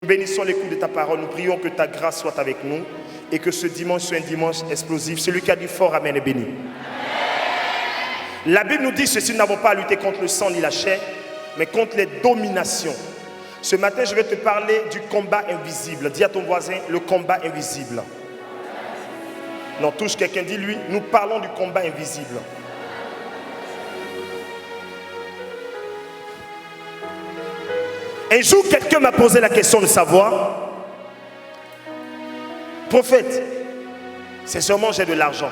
Bénissons l'écoute de ta parole. Nous prions que ta grâce soit avec nous et que ce dimanche soit un dimanche explosif. Celui qui a dit fort, amen, est béni. Amen. La Bible nous dit ceci: nous n'avons pas à lutter contre le sang ni la chair, mais contre les dominations. Ce matin, je vais te parler du combat invisible. Dis à ton voisin, le combat invisible. Non, touche quelqu'un, dis-lui, nous parlons du combat invisible. Un jour, quelqu'un m'a posé la question de savoir, prophète, c'est sûrement j'ai de l'argent.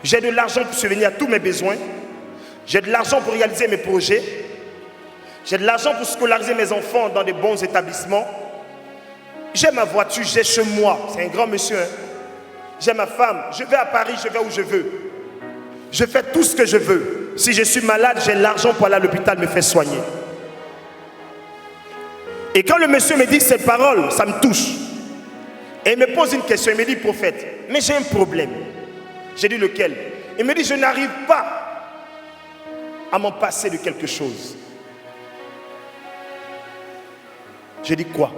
J'ai de l'argent pour subvenir à tous mes besoins. J'ai de l'argent pour réaliser mes projets. J'ai de l'argent pour scolariser mes enfants dans des bons établissements. J'ai ma voiture, j'ai chez moi. C'est un grand monsieur. Hein? J'ai ma femme. Je vais à Paris, je vais où je veux. Je fais tout ce que je veux. Si je suis malade, j'ai l'argent pour aller à l'hôpital me faire soigner. Et quand le monsieur me dit ces paroles, ça me touche. Et il me pose une question, il me dit, prophète, mais j'ai un problème. J'ai dit, lequel? Il me dit, je n'arrive pas à m'en passer de quelque chose. J'ai dit, quoi?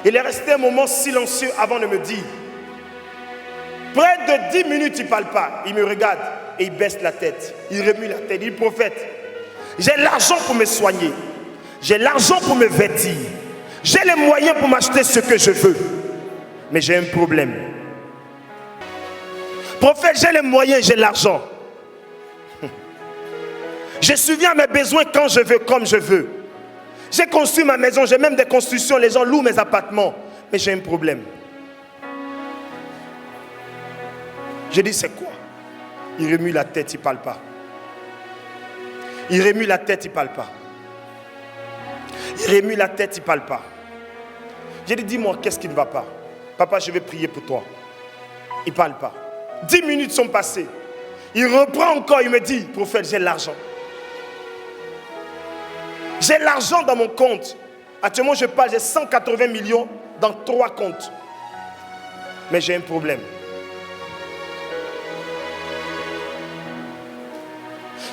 Il est resté un moment silencieux avant de me dire. Près de 10 minutes, il ne parle pas. Il me regarde et il baisse la tête. Il remue la tête. Il dit, prophète, j'ai l'argent pour me soigner. J'ai l'argent pour me vêtir. J'ai les moyens pour m'acheter ce que je veux. Mais j'ai un problème. Prophète, j'ai les moyens, j'ai l'argent. Je subviens à mes besoins quand je veux, comme je veux. J'ai construit ma maison, j'ai même des constructions, les gens louent mes appartements. Mais j'ai un problème. Je dis, c'est quoi? Il remue la tête, il ne parle pas. Il remue la tête, il ne parle pas. Il remue la tête, il ne parle pas. J'ai dit, dis-moi, qu'est-ce qui ne va pas? Papa, je vais prier pour toi. Il ne parle pas. 10 minutes sont passées. Il reprend encore, il me dit, prophète, j'ai l'argent. J'ai l'argent dans mon compte. Actuellement, je parle, j'ai 180 millions dans 3 comptes. Mais j'ai un problème.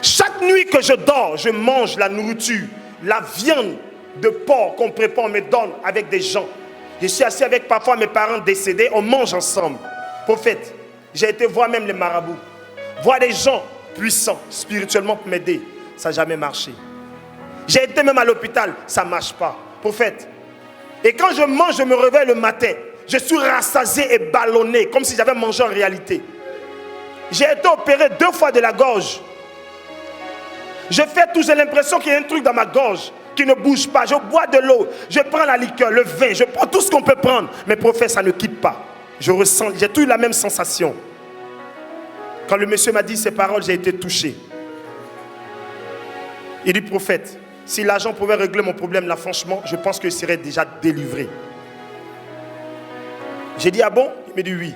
Chaque nuit que je dors, je mange la nourriture, la viande de porc qu'on prépare, on me donne avec des gens. Je suis assis avec parfois mes parents décédés, on mange ensemble. Prophète, j'ai été voir même les marabouts, voir des gens puissants spirituellement pour m'aider. Ça n'a jamais marché. J'ai été même à l'hôpital, ça ne marche pas. Prophète, et quand je mange, je me réveille le matin, je suis rassasié et ballonné, comme si j'avais mangé en réalité. J'ai été opéré 2 fois de la gorge. Je fais tout, j'ai l'impression qu'il y a un truc dans ma gorge qui ne bouge pas. Je bois de l'eau, je prends la liqueur, le vin, je prends tout ce qu'on peut prendre. Mais prophète, ça ne quitte pas. Je ressens, j'ai toujours la même sensation. Quand le monsieur m'a dit ces paroles, j'ai été touché. Il dit, prophète, si l'argent pouvait régler mon problème là, franchement, je pense que je serais déjà délivré. J'ai dit, ah bon? Il me dit, oui.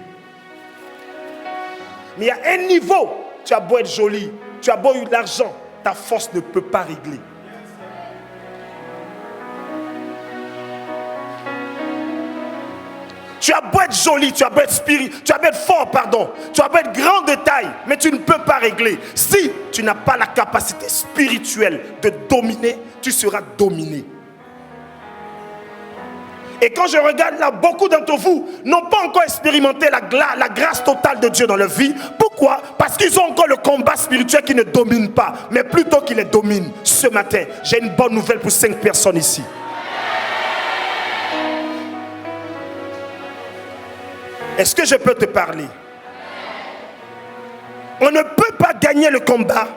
Mais il y a un niveau, tu as beau être joli, tu as beau eu de l'argent, ta force ne peut pas régler. Tu as beau être joli, tu as beau être spirituel, tu as beau être fort, pardon. Tu as beau être grand de taille, mais tu ne peux pas régler. Si tu n'as pas la capacité spirituelle de dominer, tu seras dominé. Et quand je regarde là, beaucoup d'entre vous n'ont pas encore expérimenté la grâce totale de Dieu dans leur vie. Pourquoi? Parce qu'ils ont encore le combat spirituel qui ne domine pas, mais plutôt qu'il les domine. Ce matin, j'ai une bonne nouvelle pour 5 personnes ici. Est-ce que je peux te parler? On ne peut pas gagner le combat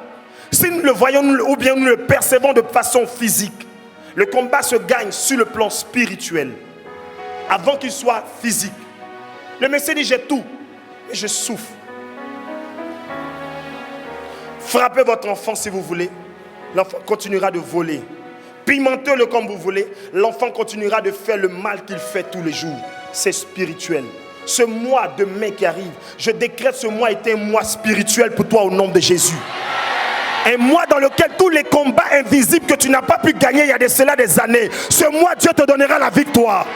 si nous le voyons ou bien nous le percevons de façon physique. Le combat se gagne sur le plan spirituel avant qu'il soit physique. Le monsieur dit, j'ai tout, mais je souffre. Frappez votre enfant si vous voulez, l'enfant continuera de voler. Pimentez-le comme vous voulez, l'enfant continuera de faire le mal qu'il fait tous les jours. C'est spirituel. Ce mois de mai qui arrive, je décrète ce mois est un mois spirituel pour toi au nom de Jésus. Un mois dans lequel tous les combats invisibles que tu n'as pas pu gagner il y a de cela des années, ce mois Dieu te donnera la victoire.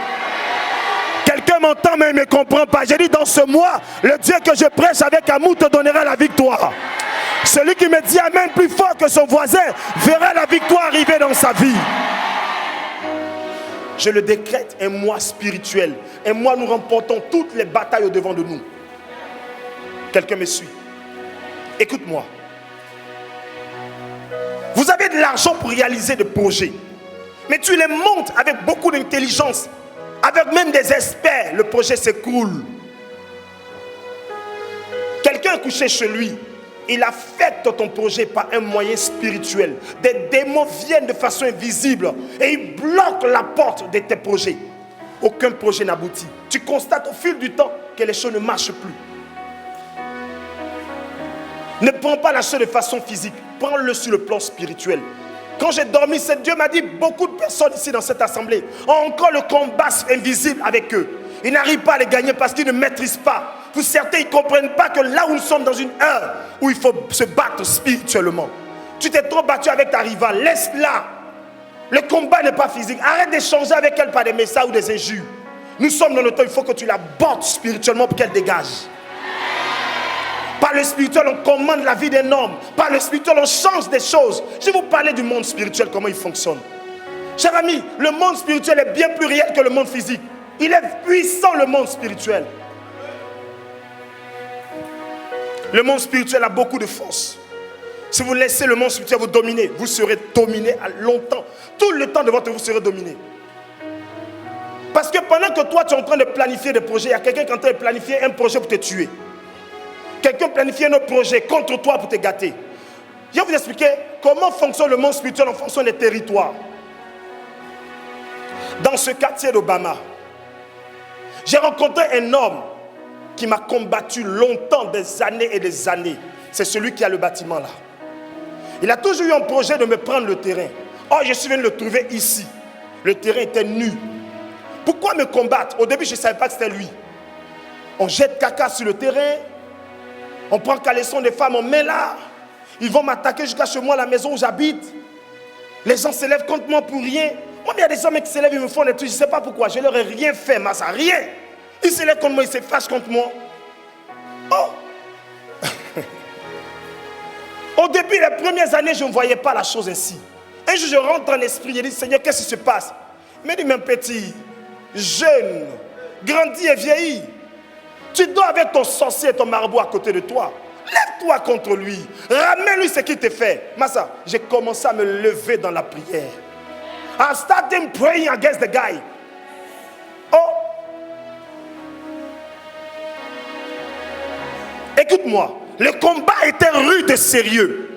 Quelqu'un m'entend mais il ne me comprend pas. J'ai dit dans ce mois, le Dieu que je prêche avec amour te donnera la victoire. Celui qui me dit amen plus fort que son voisin verra la victoire arriver dans sa vie. Je le décrète, un mois spirituel. Un mois, nous remportons toutes les batailles au-devant de nous. Quelqu'un me suit? Écoute-moi. Vous avez de l'argent pour réaliser des projets. Mais tu les montes avec beaucoup d'intelligence. Avec même des experts, le projet s'écroule. Quelqu'un est couché chez lui. Il affecte ton projet par un moyen spirituel. Des démons viennent de façon invisible et ils bloquent la porte de tes projets. Aucun projet n'aboutit. Tu constates au fil du temps que les choses ne marchent plus. Ne prends pas la chose de façon physique. Prends-le sur le plan spirituel. Quand j'ai dormi, Dieu m'a dit, beaucoup de personnes ici dans cette assemblée ont encore le combat invisible avec eux. Ils n'arrivent pas à les gagner parce qu'ils ne maîtrisent pas. Pour certains, ils ne comprennent pas que là où nous sommes dans une heure où il faut se battre spirituellement. Tu t'es trop battu avec ta rivale, laisse-la. Le combat n'est pas physique. Arrête d'échanger avec elle par des messages ou des injures. Nous sommes dans le temps, il faut que tu la battes spirituellement pour qu'elle dégage. Par le spirituel, on commande la vie d'un homme. Par le spirituel, on change des choses. Je vais vous parler du monde spirituel, comment il fonctionne. Cher ami, le monde spirituel est bien plus réel que le monde physique. Il est puissant, le monde spirituel. Le monde spirituel a beaucoup de force. Si vous laissez le monde spirituel vous dominer, vous serez dominé à longtemps. Tout le temps de votre vie, vous serez dominé. Parce que pendant que toi, tu es en train de planifier des projets, il y a quelqu'un qui est en train de planifier un projet pour te tuer. Quelqu'un planifie un autre projet contre toi pour te gâter. Je vais vous expliquer comment fonctionne le monde spirituel en fonction des territoires. Dans ce quartier d'Obama, j'ai rencontré un homme qui m'a combattu longtemps, des années et des années. C'est celui qui a le bâtiment là. Il a toujours eu un projet de me prendre le terrain. Oh, je suis venu le trouver ici. Le terrain était nu. Pourquoi me combattre? Au début, je ne savais pas que c'était lui. On jette caca sur le terrain. On prend caleçon des femmes, on met là. Ils vont m'attaquer jusqu'à chez moi, la maison où j'habite. Les gens s'élèvent contre moi pour rien. Moi, il y a des hommes qui s'élèvent, ils me font des trucs. Je ne sais pas pourquoi. Je leur ai rien fait, mais ça, rien. Ils s'élèvent contre moi, ils se fâchent contre moi. Oh! Au début, les premières années, je ne voyais pas la chose ainsi. Un jour, je rentre en esprit, je dis, Seigneur, qu'est-ce qui se passe? Il me dit, mon petit, jeune, grandi et vieilli. Tu dors avec ton sorcier et ton marabout à côté de toi. Lève-toi contre lui. Ramène-lui ce qu'il te fait. Massa, j'ai commencé à me lever dans la prière. I started praying against the guy. Oh! Écoute-moi, le combat était rude et sérieux.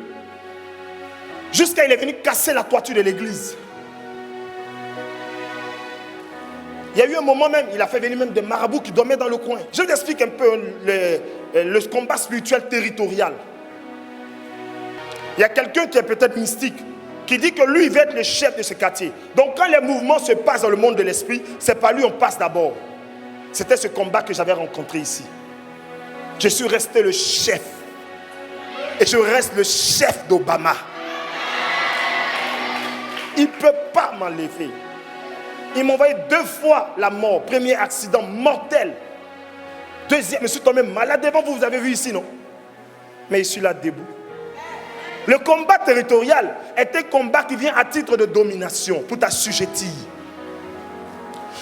Jusqu'à il est venu casser la toiture de l'église. Il y a eu un moment même, il a fait venir même des marabouts qui dormaient dans le coin. Je vous explique un peu le combat spirituel territorial. Il y a quelqu'un qui est peut-être mystique, qui dit que lui, il va être le chef de ce quartier. Donc quand les mouvements se passent dans le monde de l'esprit, c'est pas lui, on passe d'abord. C'était ce combat que j'avais rencontré ici. Je suis resté le chef. Et je reste le chef d'Obama. Il ne peut pas m'enlever. Il m'a envoyé 2 fois la mort. Premier accident mortel. Deuxième, je suis tombé malade devant vous, vous avez vu ici, non? Mais je suis là debout. Le combat territorial est un combat qui vient à titre de domination, pour t'assujettir.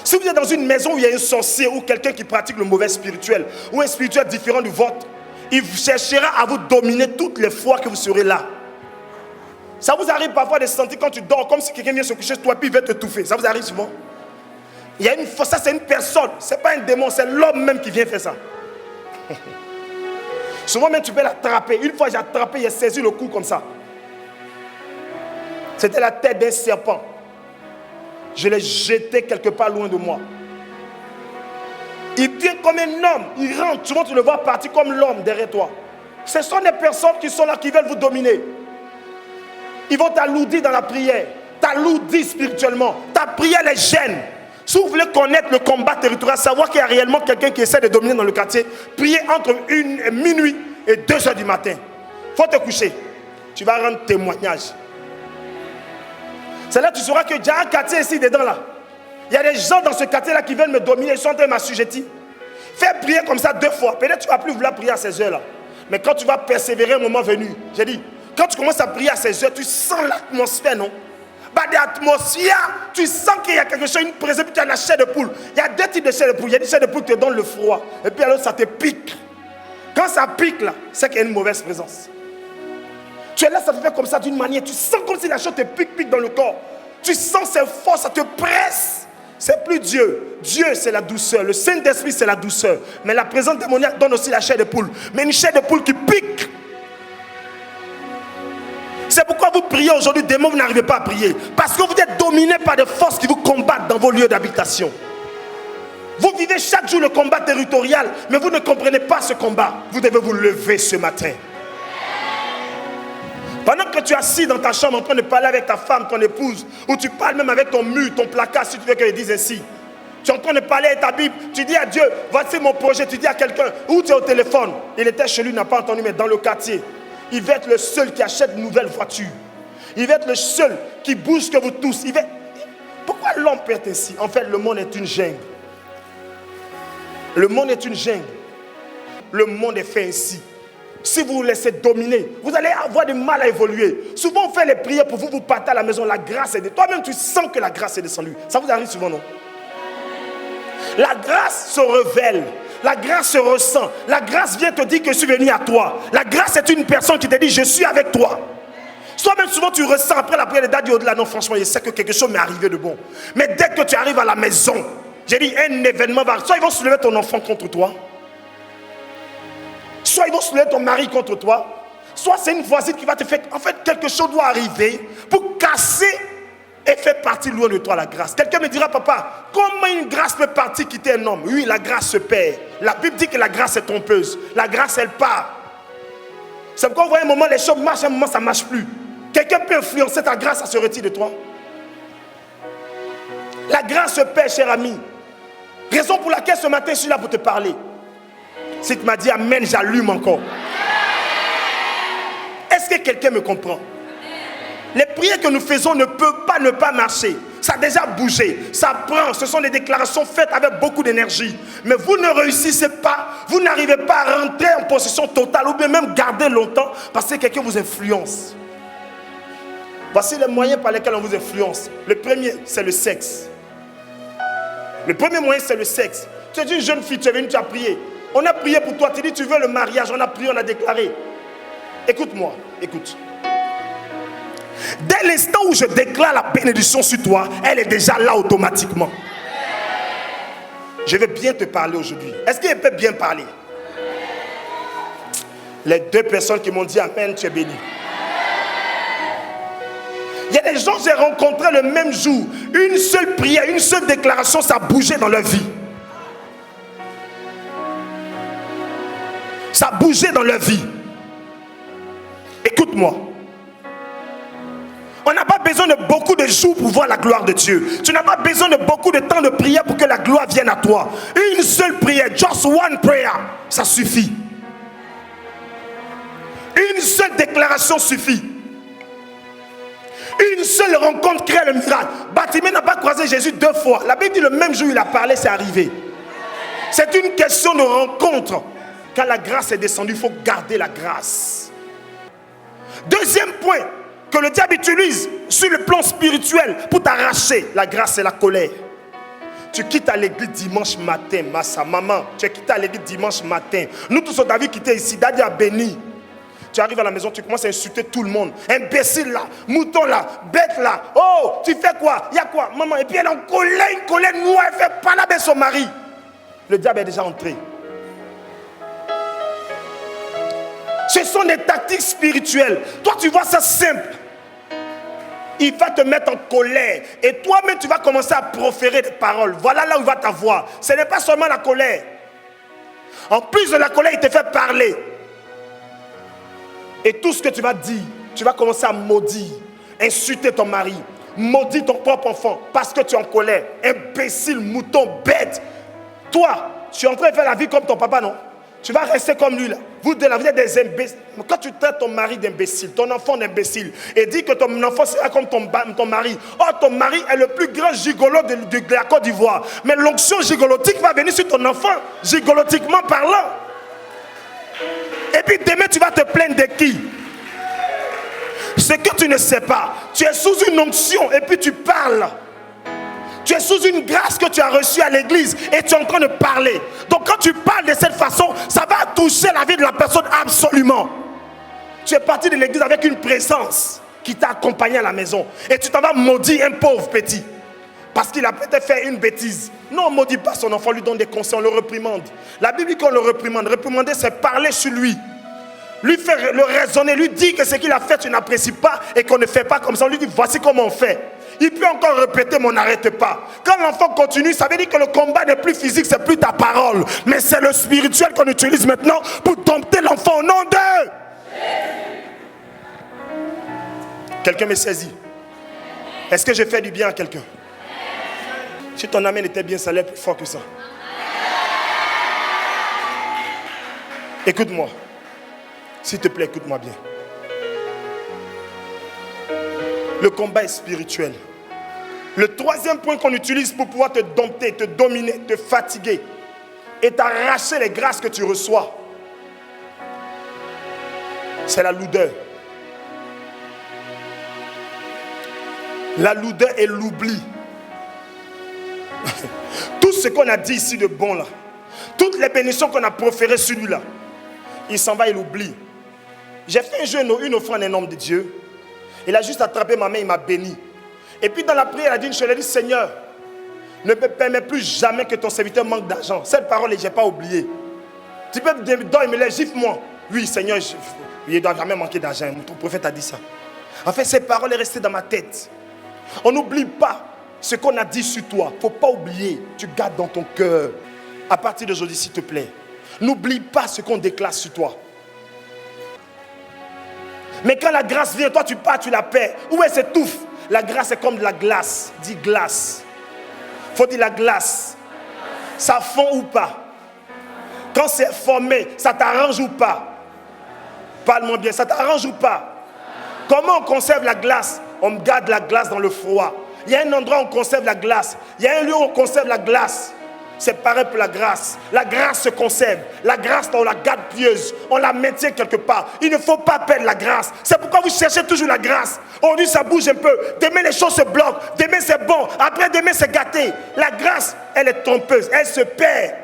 Si vous êtes dans une maison où il y a un sorcier ou quelqu'un qui pratique le mauvais spirituel, ou un spirituel différent du vôtre, il cherchera à vous dominer toutes les fois que vous serez là. Ça vous arrive parfois de sentir quand tu dors comme si quelqu'un vient se coucher sur toi et puis il veut te touffer. Ça vous arrive souvent? Il y a une fois, ça c'est une personne, c'est pas un démon, c'est l'homme même qui vient faire ça. Souvent même tu peux l'attraper. Une fois j'ai attrapé, j'ai saisi le cou comme ça. C'était la tête d'un serpent. Je l'ai jeté quelque part loin de moi. Il vient comme un homme, il rentre, souvent tu le vois partir comme l'homme derrière toi. Ce sont des personnes qui sont là, qui veulent vous dominer. Ils vont t'alourdir dans la prière, t'alourdir spirituellement. Ta prière les gêne. Si vous voulez connaître le combat territorial, savoir qu'il y a réellement quelqu'un qui essaie de dominer dans le quartier, priez entre minuit et 2 heures du matin. Il faut te coucher. Tu vas rendre témoignage. C'est là que tu sauras que j'ai un quartier ici dedans là. Il y a des gens dans ce quartier-là qui veulent me dominer, ils sont en train de m'assujettir. Fais prier comme ça 2 fois. Peut-être que tu ne vas plus vouloir prier à ces heures-là. Mais quand tu vas persévérer un moment venu, j'ai dit, quand tu commences à prier à ces heures, tu sens l'atmosphère, non? Bah, des atmosphères, tu sens qu'il y a quelque chose, une présence, tu as la chair de poule. Il y a deux types de chair de poule. Il y a des chair de poule qui te donnent le froid. Et puis alors ça te pique. Quand ça pique là, c'est qu'il y a une mauvaise présence. Tu es là, ça te fait comme ça d'une manière. Tu sens comme si la chose te pique dans le corps. Tu sens c'est fort, ça te presse. C'est plus Dieu. Dieu, c'est la douceur. Le Saint-Esprit, c'est la douceur. Mais la présence démoniaque donne aussi la chair de poule. Mais une chair de poule qui pique. C'est pourquoi vous priez aujourd'hui, démons, vous n'arrivez pas à prier. Parce que vous êtes dominé par des forces qui vous combattent dans vos lieux d'habitation. Vous vivez chaque jour le combat territorial, mais vous ne comprenez pas ce combat. Vous devez vous lever ce matin. Pendant que tu es assis dans ta chambre en train de parler avec ta femme, ton épouse, ou tu parles même avec ton mur, ton placard, si tu veux qu'elle dise ainsi. Tu es en train de parler avec ta Bible, tu dis à Dieu, voici mon projet, tu dis à quelqu'un, où tu es au téléphone. Il était chez lui, il n'a pas entendu, mais dans le quartier. Il va être le seul qui achète une nouvelle voiture. Il va être le seul qui bouge que vous tous. Pourquoi l'homme peut être ainsi? En fait, le monde est une jungle. Le monde est une jungle. Le monde est fait ainsi. Si vous vous laissez dominer, vous allez avoir du mal à évoluer. Souvent, on fait les prières pour vous, vous partez à la maison, la grâce est descendue. Toi-même, tu sens que la grâce est descendue. Ça vous arrive souvent, non? La grâce se révèle. La grâce se ressent. La grâce vient te dire que je suis venu à toi. La grâce est une personne qui te dit je suis avec toi. Soit-même souvent tu ressens après la prière de Dieu au-delà. Non, franchement, je sais que quelque chose m'est arrivé de bon. Mais dès que tu arrives à la maison, j'ai dit un événement va. Soit ils vont soulever ton enfant contre toi. Soit ils vont soulever ton mari contre toi. Soit c'est une voisine qui va te faire. En fait, quelque chose doit arriver pour casser et fait partie loin de toi la grâce. Quelqu'un me dira, papa, comment une grâce peut partir quitter un homme? Oui, la grâce se perd. La Bible dit que la grâce est trompeuse. La grâce, elle part. C'est pourquoi vous voyez un moment, les choses marchent, un moment, ça ne marche plus. Quelqu'un peut influencer ta grâce, ça se retire de toi. La grâce se perd, cher ami. Raison pour laquelle ce matin, je suis là pour te parler. Si tu m'as dit amen, j'allume encore. Est-ce que quelqu'un me comprend? Les prières que nous faisons ne peuvent pas ne pas marcher. Ça a déjà bougé, ça prend. Ce sont des déclarations faites avec beaucoup d'énergie. Mais vous ne réussissez pas, vous n'arrivez pas à rentrer en possession totale ou bien même garder longtemps parce que quelqu'un vous influence. Voici les moyens par lesquels on vous influence. Le premier, c'est le sexe. Le premier moyen, c'est le sexe. Tu es une jeune fille, tu es venue, tu as prié. On a prié pour toi, tu dis tu veux le mariage, on a prié, on a déclaré. Écoute-moi, écoute. Dès l'instant où je déclare la bénédiction sur toi, elle est déjà là automatiquement. Je vais bien te parler aujourd'hui. Est-ce qu'elle peut bien parler? Les deux personnes qui m'ont dit amen, tu es béni. Il y a des gens que j'ai rencontrés le même jour. Une seule prière, une seule déclaration, ça a bougé dans leur vie. Ça a bougé dans leur vie. Écoute-moi. On n'a pas besoin de beaucoup de jours pour voir la gloire de Dieu. Tu n'as pas besoin de beaucoup de temps de prière pour que la gloire vienne à toi. Une seule prière, just one prayer, ça suffit. Une seule déclaration suffit. Une seule rencontre crée le miracle. Bartimée n'a pas croisé Jésus 2 fois. La Bible dit le même jour où il a parlé, c'est arrivé. C'est une question de rencontre. Quand la grâce est descendue, il faut garder la grâce. Deuxième point que le diable utilise sur le plan spirituel pour t'arracher, la grâce et la colère. Tu quittes à l'église dimanche matin, Massa, maman, tu es quitté à l'église dimanche matin. Nous tous, on a vu quitter ici, Daddy a béni. Tu arrives à la maison, tu commences à insulter tout le monde. Imbécile là, mouton là, bête là. Oh, tu fais quoi? Il y a quoi? Maman, et puis elle est en colère, une colère noire, elle fait pas la avec son mari. Le diable est déjà entré. Ce sont des tactiques spirituelles. Toi, tu vois ça simple. Il va te mettre en colère. Et toi-même, tu vas commencer à proférer des paroles. Voilà là où il va t'avoir. Ce n'est pas seulement la colère. En plus de la colère, il te fait parler. Et tout ce que tu vas dire, tu vas commencer à maudire, insulter ton mari, maudire ton propre enfant parce que tu es en colère. Imbécile, mouton, bête. Toi, tu es en train de faire la vie comme ton papa, non? Tu vas rester comme lui là. Vous êtes des imbéciles. Quand tu traites ton mari d'imbécile, ton enfant d'imbécile, et dis que ton enfant sera comme ton mari. Oh, ton mari est le plus grand gigolo de la Côte d'Ivoire. Mais l'onction gigolotique va venir sur ton enfant, gigolotiquement parlant. Et puis demain, tu vas te plaindre de qui? Ce que tu ne sais pas, tu es sous une onction et puis tu parles. Tu es sous une grâce que tu as reçue à l'église et tu es en train de parler. Donc quand tu parles de cette façon, ça va toucher la vie de la personne absolument. Tu es parti de l'église avec une présence qui t'a accompagné à la maison. Et tu t'en vas maudire un pauvre petit. Parce qu'il a peut-être fait une bêtise. Non, on ne maudit pas son enfant, on lui donne des conseils, on le réprimande. La Bible dit qu'on le réprimande. Réprimander, c'est parler sur lui. Lui faire le raisonner, lui dire que ce qu'il a fait, tu n'apprécies pas et qu'on ne fait pas comme ça. On lui dit, voici comment on fait. Il peut encore répéter, mais on n'arrête pas. Quand l'enfant continue, ça veut dire que le combat n'est plus physique, c'est plus ta parole. Mais c'est le spirituel qu'on utilise maintenant pour dompter l'enfant au nom de... Quelqu'un me saisit. Est-ce que je fais du bien à quelqu'un? Si ton amen était bien, ça allait plus fort que ça. Écoute-moi. S'il te plaît, écoute-moi bien. Le combat est spirituel. Le troisième point qu'on utilise pour pouvoir te dompter, te dominer, te fatiguer et t'arracher les grâces que tu reçois, c'est la lourdeur. La lourdeur et l'oubli. Tout ce qu'on a dit ici de bon là, toutes les bénédictions qu'on a proférées sur lui là, il s'en va, il oublie. J'ai fait un jeûne, une offrande en homme de Dieu. Il a juste attrapé ma main, il m'a béni. Et puis dans la prière, il a dit une chose, il a dit, Seigneur, ne me permets plus jamais que ton serviteur manque d'argent. Cette parole, je n'ai pas oublié. Tu peux me dire, il me lève, gifle-moi. Oui, Seigneur, il ne doit jamais manquer d'argent. Ton prophète a dit ça. En fait, cette parole est restée dans ma tête. On n'oublie pas ce qu'on a dit sur toi. Il ne faut pas oublier. Tu gardes dans ton cœur. À partir d'aujourd'hui, s'il te plaît, n'oublie pas ce qu'on déclare sur toi. Mais quand la grâce vient, toi tu pars, tu la perds. Où elle s'étouffe? La grâce est comme de la glace. Dis glace. Faut dire la glace. Ça fond ou pas? Quand c'est formé, ça t'arrange ou pas? Parle-moi bien, ça t'arrange ou pas? Comment on conserve la glace? On garde la glace dans le froid. Il y a un endroit où on conserve la glace. Il y a un lieu où on conserve la glace. C'est pareil pour la grâce. La grâce se conserve. La grâce, on la garde pieuse. On la maintient quelque part. Il ne faut pas perdre la grâce. C'est pourquoi vous cherchez toujours la grâce. Aujourd'hui, ça bouge un peu. Demain, les choses se bloquent. Demain, c'est bon. Après, demain, c'est gâté. La grâce, elle est trompeuse. Elle se perd.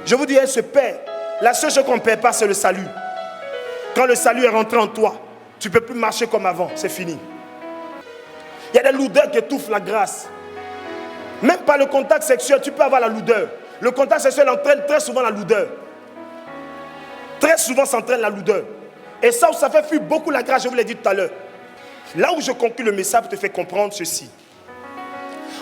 Je vous dis, elle se perd. La seule chose qu'on ne perd pas, c'est le salut. Quand le salut est rentré en toi, tu ne peux plus marcher comme avant. C'est fini. Il y a des lourdeurs qui étouffent la grâce. Même par le contact sexuel, tu peux avoir la lourdeur. Le contact sexuel entraîne très souvent la lourdeur. Très souvent, ça entraîne la lourdeur. Et ça fait fuir beaucoup la grâce, je vous l'ai dit tout à l'heure. Là où je conclue le message pour te faire comprendre ceci.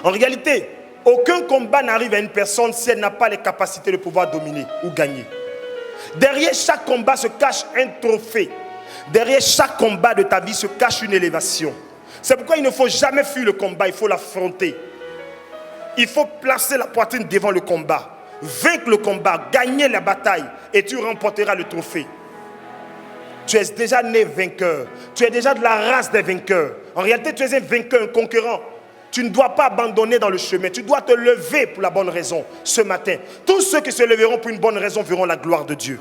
En réalité, aucun combat n'arrive à une personne si elle n'a pas les capacités de pouvoir dominer ou gagner. Derrière chaque combat se cache un trophée. Derrière chaque combat de ta vie se cache une élévation. C'est pourquoi il ne faut jamais fuir le combat, il faut l'affronter. Il faut placer la poitrine devant le combat, vaincre le combat, gagner la bataille et tu remporteras le trophée. Tu es déjà né vainqueur. Tu es déjà de la race des vainqueurs. En réalité, tu es un vainqueur, un conquérant. Tu ne dois pas abandonner dans le chemin. Tu dois te lever pour la bonne raison ce matin. Tous ceux qui se leveront pour une bonne raison verront la gloire de Dieu.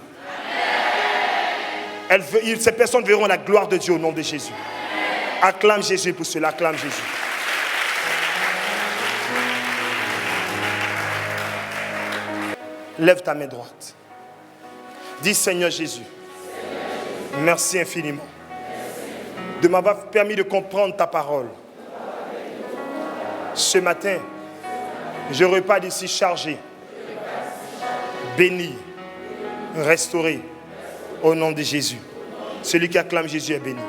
Ces personnes verront la gloire de Dieu au nom de Jésus. Acclame Jésus pour cela, acclame Jésus. Lève ta main droite. Dis Seigneur Jésus, merci infiniment de m'avoir permis de comprendre ta parole. Ce matin, je repars d'ici chargé, béni, restauré au nom de Jésus. Celui qui acclame Jésus est béni.